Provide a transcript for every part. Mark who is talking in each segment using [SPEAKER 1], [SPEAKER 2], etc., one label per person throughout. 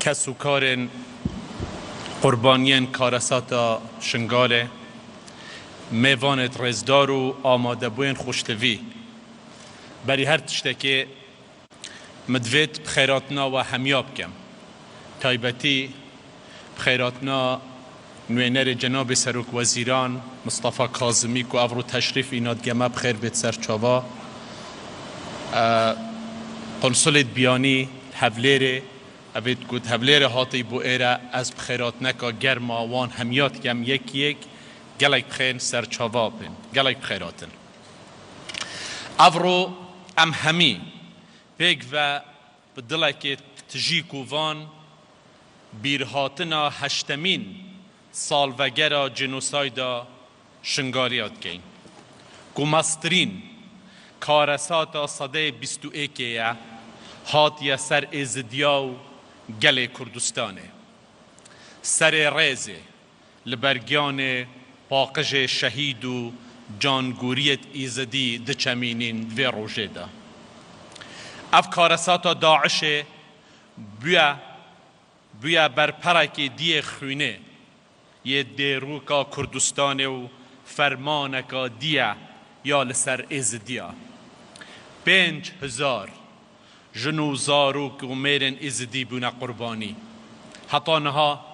[SPEAKER 1] کس و کارن قربانیان کارساتا شنگاله میوانت رزدار و آماده بوین خوشتوی بری هر تشتکی مدوید بخیراتنا و همیاب کم تایبتی بخیراتنا نوینر جناب سروک وزیران مصطفى کاظمی که افرو تشریف ایناد گمه بخیر بیت سرچاوا قنصلت بیانی هفلیر اوید گود هفلیر هاتی بو ایره از بخیراتنکا گرم آوان همیات کم یک گلک بخیر سرچاوا بین گلک بخیراتن افرو ام همی پیگ و بدلک تجیکو وان بیرهاتنا هشتمین سالوگرا جنوسایدا شنگاریات کین گمسترین کارساتا صده 21 هاتیا سر ازدیا و گل کردستانه سر ریزه لبرگیان پاقج شهید و جانگوریت ایزدی دچمینین و روژه دا اف کارساتا داعشه بیا بر پرک دی خونه یه دیروکا کردستان و فرمانکا دیا یا لسر ازدیا 5000 جنو زاروک و میرن ازدی بونا قربانی حتی نها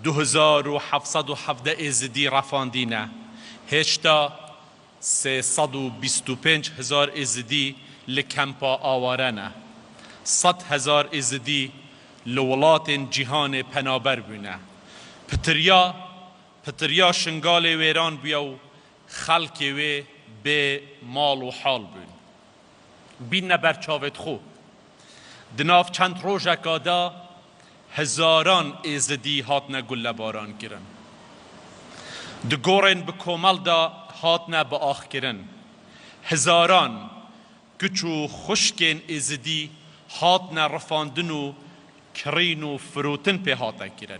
[SPEAKER 1] 2717 ازدی رفاندینه هشتا 325,000 ازدی لکمپا آوارنه 100,000 ازدی لولات جهان پنابر بونه پتریا شنگال ویران بیا و خلق وی به مال و حال بون بین برچاوت خو دناف چند روژه کادا هزاران ازدی هاتنا گل باران کرن دگورن به کومل دا هاتنا با آخ کرن هزاران کچو خشکین ازدی هاتنا رفاندن و کرین و فروتن په هاتا کرن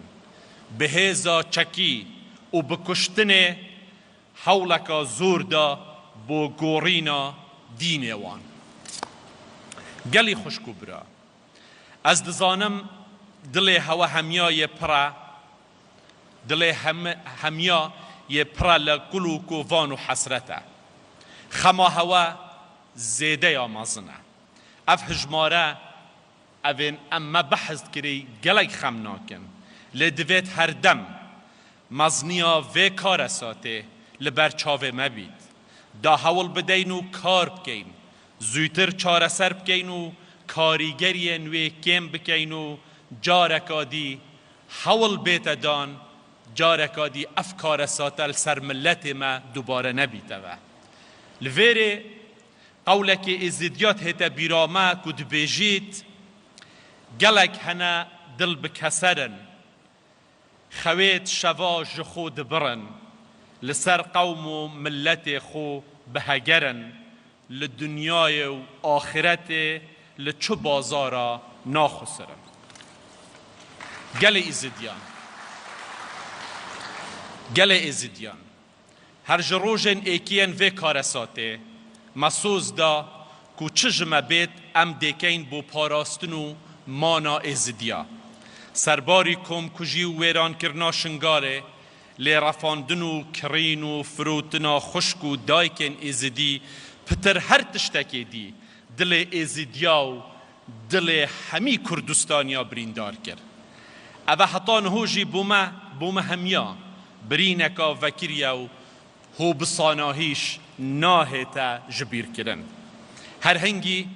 [SPEAKER 1] به هزا چکی و بکشتن حولکا زور دا بو گورینا دین وان گلی خوشکو برا از دزانم دل هوا همیا یه پرا دل همیا یه پرا لکلو کووان و حسرته خما هوا زیده یا مازنه اف هجماره اوین اما بحث کری گلک خم ناکن لدویت هر دم مزنیا و کارساته لبرچاوه مبید دا حول بدین و کار بکین زویتر چاره سر بکین و کاریگری نوی کم بکین و جارکادی حول بیت دان جارکادی افکار ساتل سر ملت ما دوباره نبیده و لویره قولک ازدیات هیتا بیرامه کد بیجید گلک هنه دل بکسرن خویت شوا جخو دبرن لسر قوم و ملت خو بهگرن لدنیای و آخرت لچو بازارا ناخسرن گل ازدیان هر جروجن ایکین و کارساته مسوز دا کو چجمه بیت ام دیکین بو پاراستنو مانا ازدیا سرباری کم کجی و ویران کرنا شنگاره لی رفاندنو کرینو فروتنا خشکو دایکن ازدی پتر هر تشتکی دی دل ازدیا و دل همی کردستانیا بریندار کرد اوه حتا نهوجی بومه همیا برینکا وکریا و هو بصاناهیش ناهتا جبیر کرن هر هنگی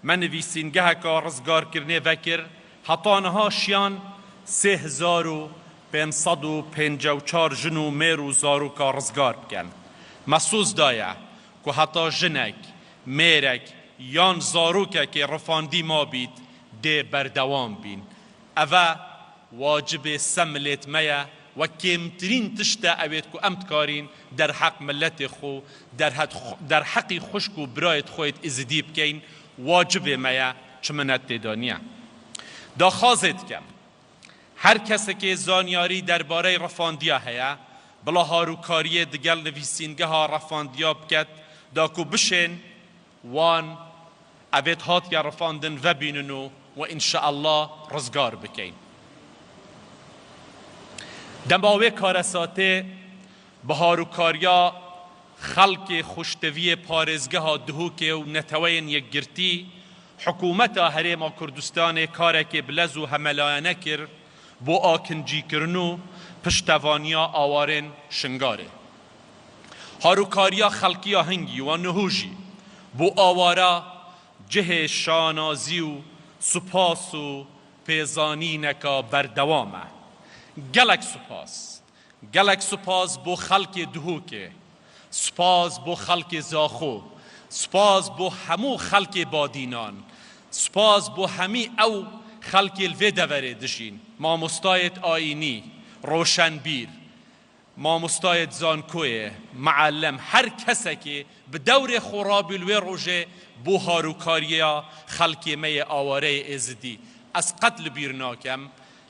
[SPEAKER 1] من نویسینگه که رزگار کرنه وکر حتی نها شیان 3554 جنو میرو زارو که رزگار بکن مسوز دایا که حتی جنک میرک یان زارو که رفاندی ما بید ده بردوام بین اوه واجب سملت میا و کمترین تشتا اوید که امتکارین در حق ملت خو در حقی خشک و برایت خویت ازدی بکین واجب میا چمنت دیدانیه دا خازت کم هر کسی که زانیاری درباره رفاندیا هیا بلا هاروکاری دگل نویسینگه ها رفاندیا بکد دا کو بشن وان اوید هات یا رفاندن و بیننو و انشاءالله رزگار بکین دماوی کارساته بهاروکاریا خلق خوشتوی پارێزگە ها دهوکێ و نەتەوەین یەکگرتی حکوومەتە هەرێما کوردستانê kareke bilez û hemelayane kir بۆ ئاکنجیکردن و پشتەوانیا ئاوارên شنگارê. هاروکاریا خەڵکییا هەنگی و نهوژی بۆ ئاوارە cihê şanazî û سوپاس و pêzanîneka berdewam e. Gelek سوپاس بۆ خەڵکê dihûkê، سپاس بۆ خەڵکê زاخۆ، سپاس بۆ هەموو خەڵکê badînan، سپاس بۆ هەمی ئەو خەڵکê li vê deverê dijîn، mamostayê ayînî، roşenbîr، mamostayê zankoyê، meellem، her kesekê bi dewrê xorabî li wê rojê بۆ هاروکاریya خەڵکê me yê awareyê êzidî. Ez qet li bîr nakem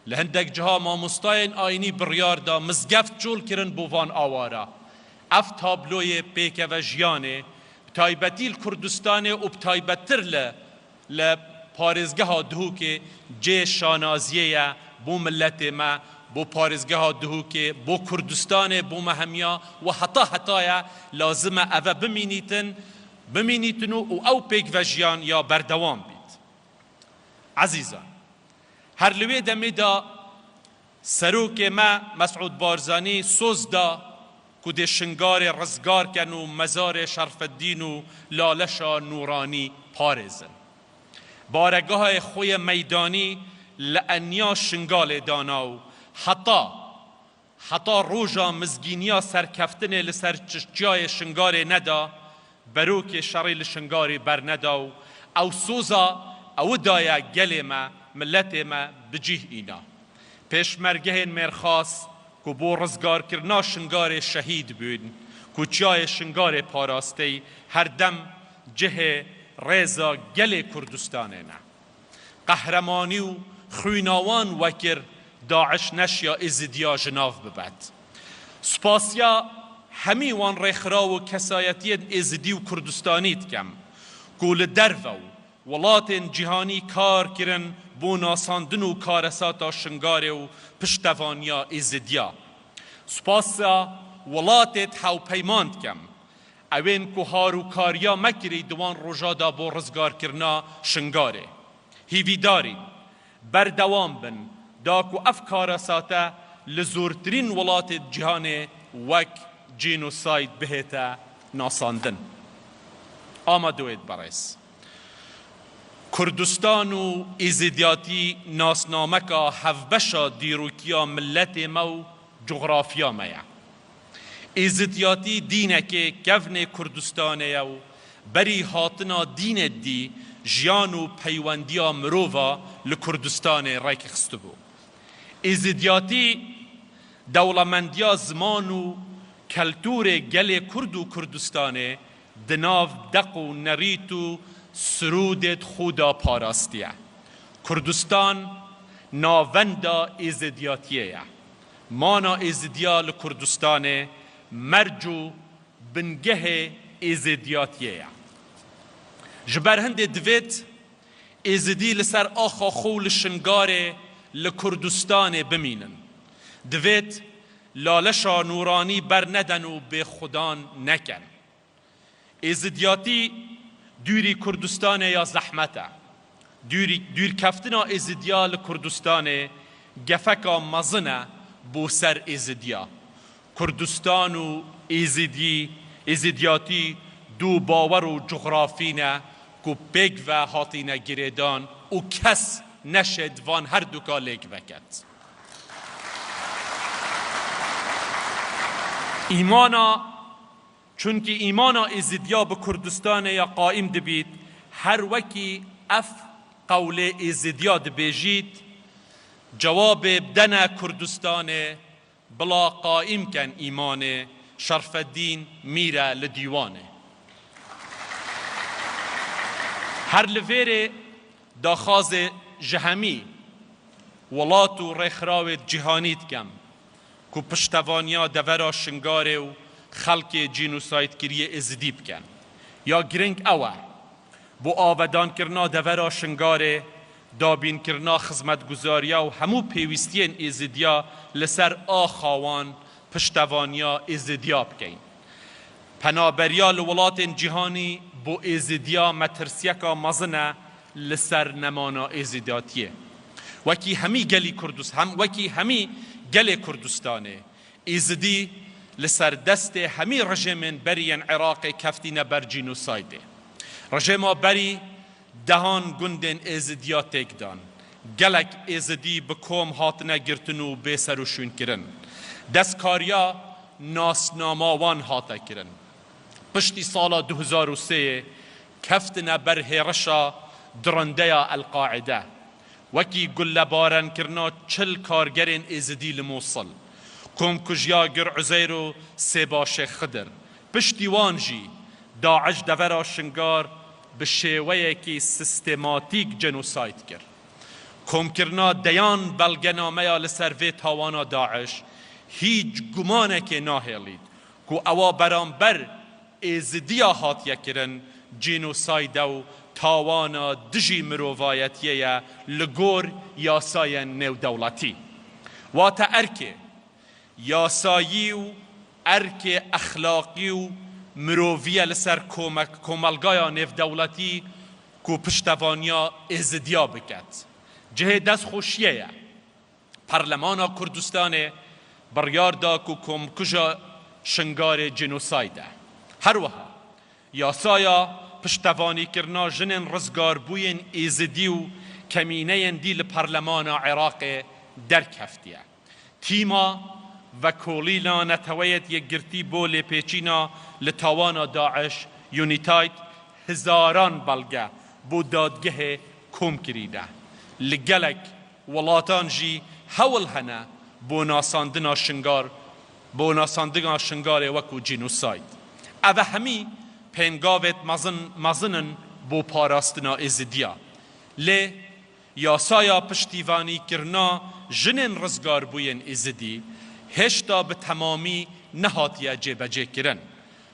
[SPEAKER 1] li hindek ciha mamostayên ayînî biryar da mizgeft çol kirin bo van awara. Ev tabloyê pêkeve jiyanê taybetî li Kurdistanê û taybettir li parêzgeha dihûkê cê şanaziyê ye bû milletê me، بۆ پارێزگەها dihûkê، بۆ Kurdistanê، بۆ me hemiya و heta lazim e ev bimînîtin û ew pêkvejiyan ya berdewam bît. Ezîzan, her li wê demê da serokê me Mesûd Barzanî soz da ku dê şingarê rizgar ken û mezarê Şerfeddîn û laleşa nûranî parêzin. Baregehayê xwe yê meydanî li enya şingalê dana û heta roja mizgîniya serkeftinê li ser çiştiyayê şingarê neda، berokê şerê li şingarê berneda û ew soza ew daye gelê me milletê me bicîh îna. Pêşmergehên mêrxas ku bo rizgarkirina şingarê şehîd bûn، ku çiyayê şingarê parastey her dem cihê rêza gelê Kurdistanê ne. Qehremanî û xwînawan wekir داعش نشیا ازدیا جناف ببد. سپاسیا همی وان ریخرا و کسایتی ازدی و کردستانیت کم گول درو ولات جهانی کار کرن بو ناساندن و کارساتا شنگاره و پشتوانیا ازدیا. سپاسیا ولاتت هاو پیماند کم اوین که هارو کاریا مکری دوان رجادا بو رزگار کرنا شنگاره. هیوی دارین بردوام بن داکو افکارساته لزورترین ولات جهان وک جینوساید بهتا ناساندن. آمدوید برایس کردستان و ایزیدیاتی ناسنامکا هفبشا دیروکیا ملت مو جغرافیا میا. ایزیدیاتی دینه که کفن کردستانه و بری هاتنا دین دی جیان و پیوندیا مروفا لکردستان رایک خستبو. ایزیدیاتی دولمندیا زمان و کلتور گل کرد و کردستانه دناو دق و نریت و سرودت خودا پاراستیه. کردستان ناوندا ایزیدیاتیه. مانا ایزیدیا لکردستانه مرجو بنگه ایزیدیاتیه. جبر هند دوید ایزیدی لسر آخا خول شنگاره لکردستان بمینن. دوید لالشا نورانی بر ندن و به خودان نکن. ایزیدیاتی دوری کردستان یا زحمته. دور کفتنا ایزیدیا لکردستان گفکا مزنه بو سر ایزیدیا. کردستان و ایزیدیاتی دو باور و جغرافینه که بگ و هاتینه گریدان و کس نشد وان هر دوکا لیک وکد. ایمانا چونکه ایمانا ایزیدیا به کردستان یا قائم دبید هر وکی اف قول ایزیدیا دبیجید جواب بدن کردستان بلا قائم کن ایمان شرفالدین میره لدیوانه. هر لفیر داخاز جهمی ولات و ریخراو جهانیت کم که پشتوانیا دورا شنگاره و خلق جینوساید کریه ازدیب کن. یا گرنگ اوه بو آبدان کرنا دورا شنگاره دابین کرنا خزمت گزاریا و همو پیوستین ایزدیا لسر آخوان پشتوانیا ایزدیا بکین. پنابریا لولات جهانی بو ایزدیا مترسیکا مزنه لسر نمانا ایزدیاتیه. وکی همی گلی کردستانه ایزدی لسر دست همی رژیم برین عراق کفتین بر جینوسایده. رژیم بری دهان گندن ایزدیا تکدان. گلک ایزدی بکوم هاتنه گرتنو بیسروشون کرن. دستکاریا ناسناماوان هاته کرن. پشتی سال 2003 کفتنه بر هرشا درنده القاعده. وکی گل بارن کرنا 40 کارگرین ایزدی لموصل. کم کجیا گر عزیرو سباش خدر. پشتیوانجی داعش دورا شنگار به شیوه که سیستماتیک جنوساید کرد. کم کرنا دیان بلگنامه یا لسروی تاوانا داعش هیچ گمانه که ناهلید که اوا برانبر ایزدیا هاتیه کرن جنوساید و تاوانا دجی مرووایتیه لگور یاسای نو دولتی. واتا ارکه یاسایی و ارک اخلاقی و مروویه لسر کوملگایا نف دولتی کو پشتوانیا ایزدیا بکد. جه دست خوشیه پارلمانا کردستان بریار دا کو کم کجا شنگار جنوسایده. هر وها یاسایا پشتوانی کرنا جنن رزگار بوین ایزدی و کمینه دیل پارلمان عراق درک هفتیه. تیما و کولینا نتوید یک گرتی بو لپیچینا لتاوانا داعش یونیتاید هزاران بلگه بو دادگه کم کریده. لگلک ولاتان جی هول هنه بو ناساندنا شنگار وکو جنوساید. اوه همی پنگاوت مزنن بو پاراستنا ایزدیا. لی یاسایا پشتیوانی کرنا جنن رزگار بوین ایزدی هشتا به تمامی نهاتیه جبجه کرن.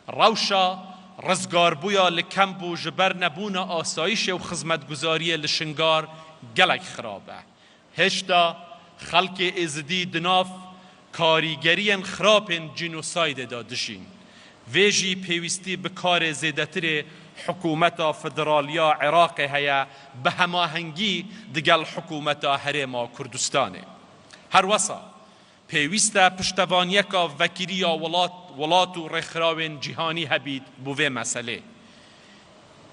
[SPEAKER 1] روشا رزگار بویا لکم بو جبر نبونا آسایش و خزمتگزاری لشنگار گلک خرابه. هشتا خلق ایزدی دناف کاریگرین خرابین جنوساید دادشین. ویجی پیوستی بکار زیدتر حکومتا فدرالیا عراق هیا به هماهنگی دگل حکومتا هرما کردستانه. هر وسا پیوسته پشتوانیکا وکیریا ولات و رخراوین جهانی هبید بوه مسئله.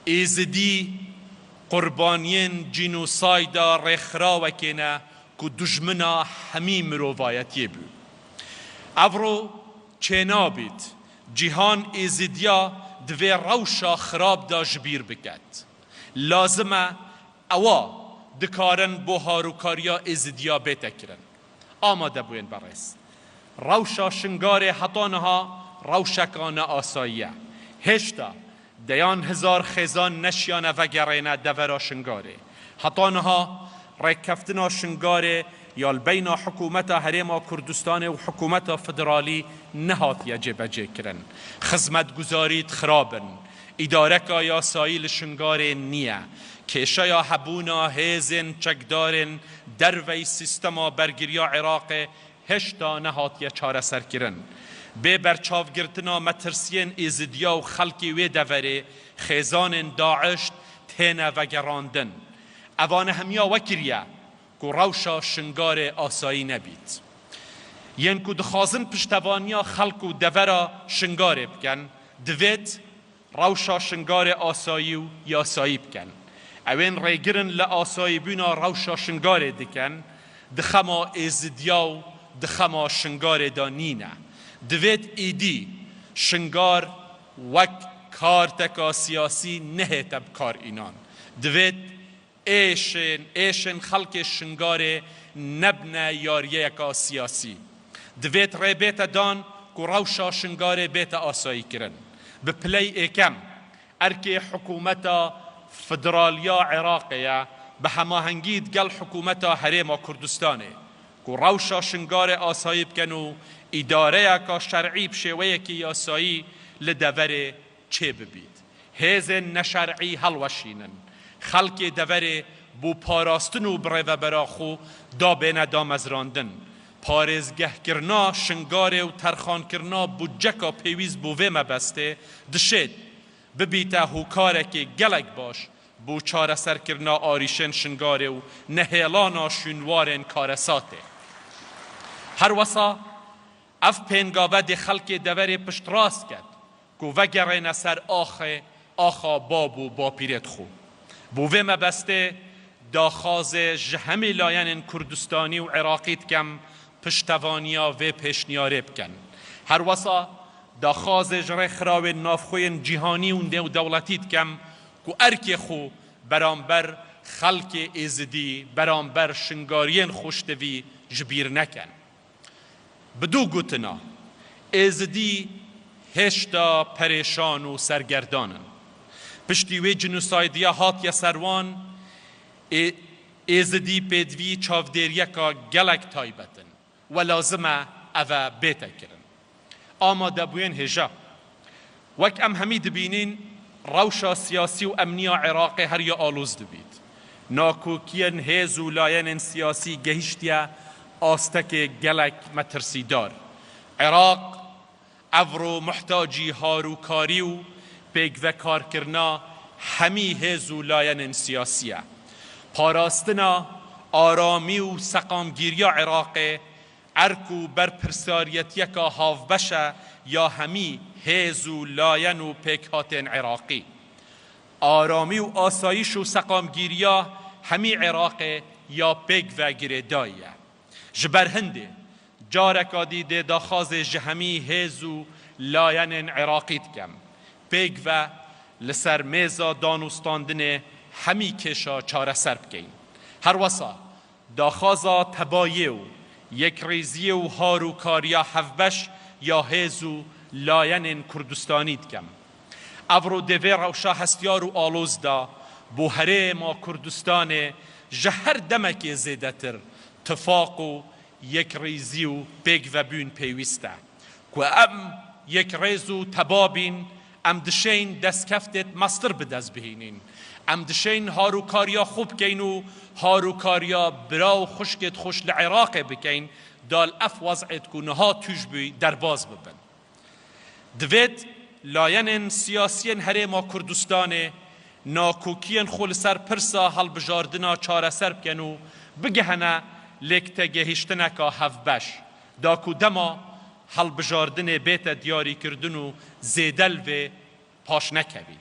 [SPEAKER 1] ایزدی قربانین جنوسایدا رخراوکینه که دشمنا همی مرووایتی بود. افرو چنا بید جهان ایزدیا دوی روشا خراب دا جبیر بکد. لازمه اوا دکارن بو هاروکاریا ایزدیا بیتا کرن. آماده بوین برس. روشا شنگار حطانها روشکان آساییه. هشتا دیان هزار خیزان نشیانه و گرینه دورا شنگاره. حطانها رکفتنا شنگاره یال بین حکومت هرما کردستان و حکومت فدرالی نهات یجب کرن. خدمت گزارید خرابن. اداره کا یاسایی شنگار نیه. کشا یا حبونا هیزن چکدارن دروی سیستما برگریا عراق هشتا نهات یا چاره سر کرن. به برچاو گرتنا مترسین ایزدیا و خلقی وی دوره خیزان داعش تینه و گراندن. اوان همیا وکریه که روشا شنگار آسایی نبید. ین که دخوازن پشتوانیا خلق و دورا شنگار بکن دوید روشا شنگار آسایی و یاسایی بکن. اوین ریگرن لآسایی بینا روشا شنگار دکن دخما ایزدیا و دخما شنگار دانینه. دوید ایدی شنگار وک کارتکا سیاسی نهیت بکار اینان. دوید ایشن خلق شنگار نبنه یاریه کا سیاسی. دوید ری بیت دان که روشا شنگار بیت آسایی کرن. به پلی ایکم ارکی حکومتا فدرالیا عراقیه به هماهنگید گل حکومتا هرما کردستانه که روشا شنگار آسایی بکنو اداره کا شرعی بشویه که یاسایی لدور چه ببید. هیزن نشرعی هلوشینن. خلق دوره بو پاراستن و بره براخو دا بین دا مزراندن پارێزگەه کرنا شنگارێ و تەرخانکردنا بودجەکا پێویست بۆ vê مەبەستێ دشێت ببیتە هۆکارێکی gelek باش بۆ چارەسەرکردنا ئاریشên شنگارێ و نەهێڵانا شوێنوارên کارەساتێ. هەروەسا ئەف پێنگاوە دێ خەڵکێ دەڤەرێ پشت ڕاست کرد کو vەگەڕێنە سەر ئاخا باب و باپیرێت خۆ. بۆ vê مەبەستێ داخوازê ji hemê layên Kurdistانî û Iraqî dikem piştevaniya vê pêşniyarê bikin. Herwesa daxwazê ji rêxirawên navxweyên cîhanî û nêwdewletî dikem ku erkê xwe beramber xelkê êzidî, beramber şingariyên xweştevî ji bîr nekin. Bi du gotina, êzidî hêşta perêşan û sergerdan in. Piştî wê cinûsaydiya hatiye serwan, êzidî pêdivî çavdêriyeka gelek taybet in we lazim e ev bête kirin. Amadebûyên hêja. Wek em hemî dibînin rewşa siyasî û emniya Iraqê heriya alûz dibît. Nakokiyên hêz û layên siyasî gehîştiye astekê gelek metirsîdar. Iraq evro muhtacî harûkarî û pêkvekarkirina hemî hêz û layên siyasî ye. پاراستنا آرامی و سقامگیری عراق ارکو بر پرساریتیکا هاوبشه یا همی هیز و لاین و پیکهاتین عراقی. آرامی و آسایش و سقامگیری همی عراق یا پیک و گریداییه. جبر هنده جارکا دیده داخواز جهمی هیز و لاین عراقی دکم. پیک و لسر میزا دانوستاندن همی کشا چاره سر بکین. هر وسا داخوازا تبایه و یک ریزی و هاروکاریا هفبش یا هیزو لاین کردستانی دکم. افرو دوی روشا هستیار و آلوز دا بو هره ما کردستان جهر دمک زیده تر تفاق و یک ریزی و پیگ و بون پیوسته. که ام یک ریزو تبابین ام دشین دست کفتت مستر بدست بهینین. ام دشین هاروکاریا خوب کین و هاروکاریا براو خشکت خوش لعراق بکین دال اف وضعت کو نها توش بی درباز ببن. دوید لاین سیاسین هره ما کردستان ناکوکین خول سر پرسا حل بجاردنا چاره سر بکن و بگهنه لکته گهشتنکا هفبش داکو دما حل بجاردن بیت دیاری کردن و زیدل و پاش نکوی.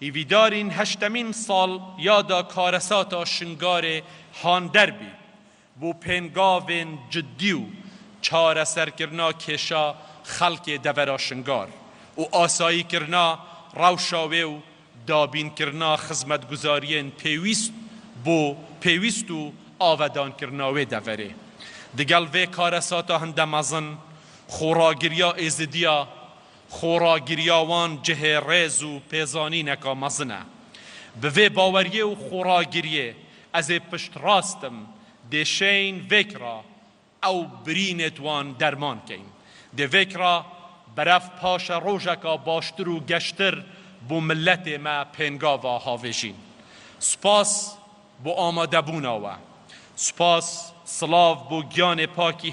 [SPEAKER 1] هیویدارین هشتمین سال یادا کارساتا شنگار هان دربی بو پنگاوین جدی و چاره سرکرنا کشا خلق دورا شنگار و آسایی کرنا روشاوه و دابین کرنا خدمت گزارین پیویست و آودان کرناوه دوره. دگل وی کارساتا هندمازن خوراگریا ازدیا خوراگریاوان جه ریز و پیزانی نکا مزنه. به وی باوریه و خوراگریه از پشت راستم دشین وکرا او برینتوان درمان کین. ده وکرا برف پاش روژکا باشتر و گشتر بو ملت ما پنگاوا هاوشین. سپاس بو آماده بوناوه. سپاس سلاو بو گیان پاکی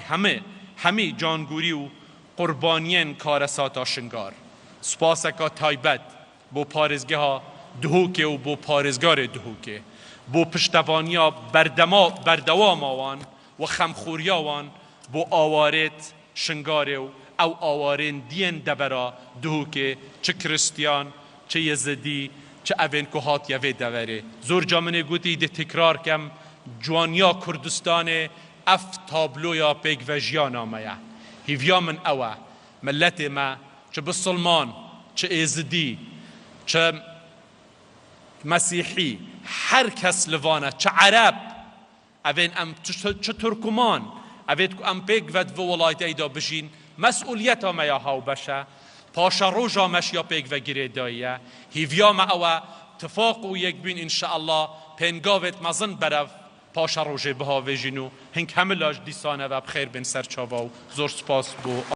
[SPEAKER 1] همه جانگوری و قربانین کارساتا شنگار. سپاسکا تایبت بو پارزگه ها دهوکه و بو پارزگار دهوکه بو پشتوانیا بردوام آوان و خمخوریاوان بو آوارت شنگاره و او آوارین دین دبرا دهوکه چه کریستیان چه یزدی چه اوین که هات یوی دوره. زور جامنه گوتی ده تکرار کم جوانیا کردستان اف تابلویا پیگ و جیان آمایه. هیویا من اوه ملت ما چه بسلمان چه ایزدی چه مسیحی هر کس لوانه چه عرب اوین ام چه ترکمان اوید که ام پیگ ود و ولایت ایدا بجین مسئولیت ما یا هاو بشه پاشا روژا مشیا پیگ و گیره دایه. هیویا ما اوه تفاق و یک بین انشاءالله پنگاوت مزن برف پاشا روژه بها ویجینو هنگ همه لاج دیسانه و بخیر بین سرچاوا و زور سپاس بو